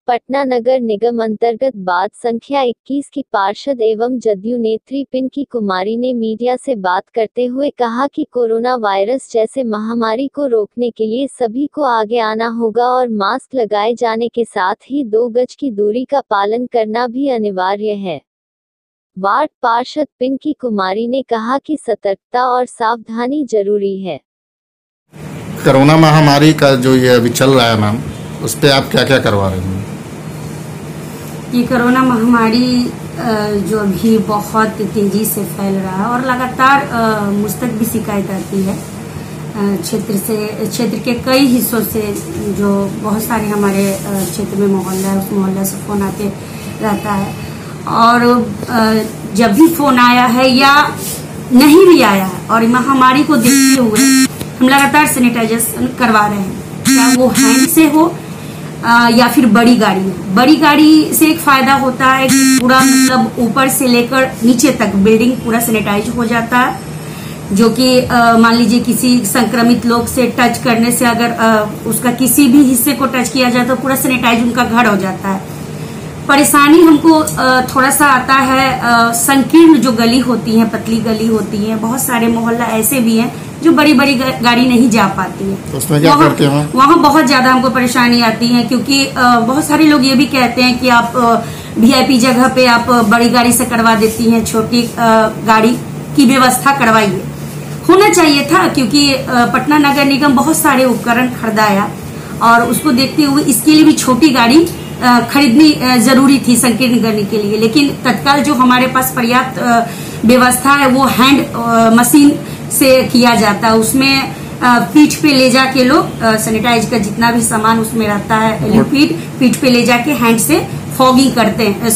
पटना नगर निगम अंतर्गत वार्ड संख्या 21 की पार्षद एवं जदयू नेत्री पिंकी कुमारी ने मीडिया से बात करते हुए कहा कि कोरोना वायरस जैसे महामारी को रोकने के लिए सभी को आगे आना होगा और मास्क लगाए जाने के साथ ही 2 गज की दूरी का पालन करना भी अनिवार्य है। वार्ड पार्षद पिंकी कुमारी ने कहा कि सतर्कता और सावधानी जरूरी है। कोरोना महामारी का जो ये अभी चल रहा है मैम, उस पर आप क्या क्या करवा रहे हैं? ये कोरोना महामारी जो अभी बहुत तेजी से फैल रहा है और लगातार मुझ तक भी शिकायत आती है क्षेत्र के कई हिस्सों से, जो बहुत सारे हमारे क्षेत्र में मोहल्ला है, उस मोहल्ला से फोन आते रहता है। और जब भी फोन आया है या नहीं भी आया है, और महामारी को देखते हुए हम लगातार सैनिटाइजेशन करवा रहे हैं, क्या वो हैंड से हो या फिर बड़ी गाड़ी हो। बड़ी गाड़ी से एक फायदा होता है कि पूरा मतलब ऊपर से लेकर नीचे तक बिल्डिंग पूरा सैनिटाइज हो जाता है, जो कि मान लीजिए किसी संक्रमित लोग से टच करने से अगर उसका किसी भी हिस्से को टच किया जाए तो पूरा सैनिटाइज उनका घर हो जाता है। परेशानी हमको थोड़ा सा आता है संकीर्ण जो गली होती है, पतली गली होती है, बहुत सारे मोहल्ला ऐसे भी हैं जो बड़ी बड़ी गाड़ी नहीं जा पाती है। तो उसमें क्या करते हैं? वहाँ बहुत ज्यादा हमको परेशानी आती है, क्योंकि बहुत सारे लोग ये भी कहते हैं कि आप वीआईपी जगह पे आप बड़ी गाड़ी से करवा देती हैं, छोटी गाड़ी की व्यवस्था करवाइए। होना चाहिए था, क्योंकि पटना नगर निगम बहुत सारे उपकरण खरीदाया और उसको देखते हुए इसके लिए भी छोटी गाड़ी खरीदनी जरूरी थी संकीर्ण करने के लिए। लेकिन तत्काल जो हमारे पास पर्याप्त व्यवस्था है वो हैंड मशीन से किया जाता है। उसमें पीठ पे ले जाके लोग सैनिटाइज का जितना भी सामान उसमें रहता है लिक्विड, पीठ पे ले जाके हैंड से फॉगिंग करते हैं,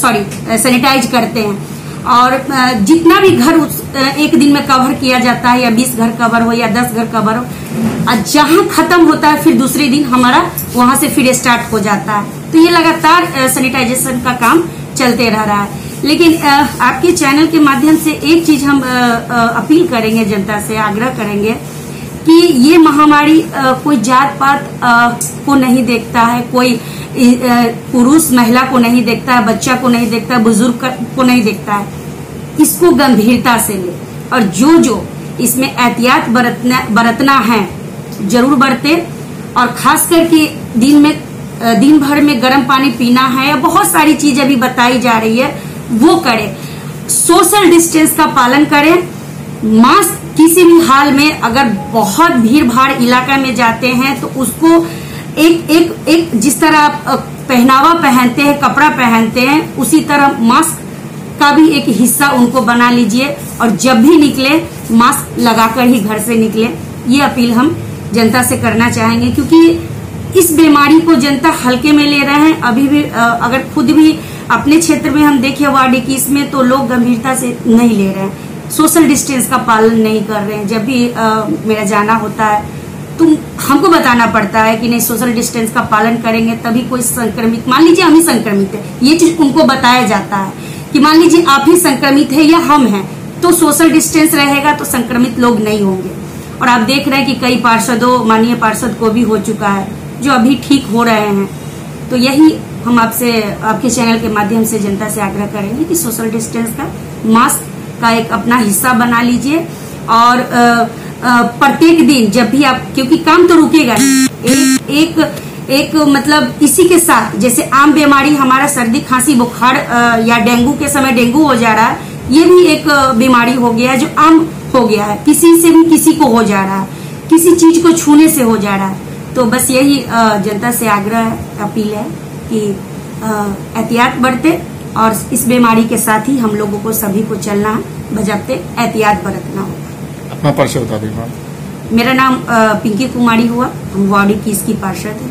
सैनिटाइज करते हैं। और जितना भी घर एक दिन में कवर किया जाता है, या 20 घर कवर हो या 10 घर कवर हो, जहां खत्म होता है फिर दूसरे दिन हमारा वहां से फिर स्टार्ट हो जाता है। तो ये लगातार सैनिटाइजेशन का काम चलते रह रहा है। लेकिन आपके चैनल के माध्यम से एक चीज हम अपील करेंगे, जनता से आग्रह करेंगे कि ये महामारी कोई जात पात को नहीं देखता है, कोई पुरुष महिला को नहीं देखता है, बच्चा को नहीं देखता है, बुजुर्ग को नहीं देखता है। इसको गंभीरता से ले और जो इसमें एहतियात बरतना है जरूर बरते। और खास करके दिन भर में गर्म पानी पीना है, या बहुत सारी चीज अभी बताई जा रही है वो करें। सोशल डिस्टेंस का पालन करें। मास्क किसी भी हाल में, अगर बहुत भीड़ भाड़ इलाका में जाते हैं तो उसको एक जिस तरह आप पहनावा पहनते हैं, कपड़ा पहनते हैं, उसी तरह मास्क का भी एक हिस्सा उनको बना लीजिए और जब भी निकले मास्क लगाकर ही घर से निकले। ये अपील हम जनता से करना चाहेंगे, क्योंकि इस बीमारी को जनता हल्के में ले रहे हैं। अभी भी अगर खुद भी अपने क्षेत्र में हम देखें वार्ड 21 में, तो लोग गंभीरता से नहीं ले रहे हैं, सोशल डिस्टेंस का पालन नहीं कर रहे हैं। जब भी मेरा जाना होता है तो हमको बताना पड़ता है कि नहीं, सोशल डिस्टेंस का पालन करेंगे तभी कोई संक्रमित, मान लीजिए हम ही संक्रमित है, ये चीज उनको बताया जाता है कि मान लीजिए आप ही संक्रमित है या हम हैं, तो सोशल डिस्टेंस रहेगा तो संक्रमित लोग नहीं होंगे। और आप देख रहे हैं कि कई पार्षदों, माननीय पार्षद को भी हो चुका है, जो अभी ठीक हो रहे हैं। तो यही हम आपसे, आपके चैनल के माध्यम से जनता से आग्रह करेंगे कि सोशल डिस्टेंस का, मास्क का एक अपना हिस्सा बना लीजिए। और प्रत्येक दिन जब भी आप, क्योंकि काम तो रुकेगा नहीं, एक मतलब इसी के साथ, जैसे आम बीमारी हमारा सर्दी खांसी बुखार या डेंगू के समय डेंगू हो जा रहा है, ये भी एक बीमारी हो गया है जो आम हो गया है, किसी से भी किसी को हो जा रहा है, किसी चीज को छूने से हो जा रहा है। तो बस यही जनता से आग्रह अपील है कि एहतियात बरते और इस बीमारी के साथ ही हम लोगों को सभी को चलना है, बजाते एहतियात बरतना होगा। अपना परिचय बता दीजिए। मेरा नाम पिंकी कुमारी हुआ, हम वार्ड 21 की पार्षद है।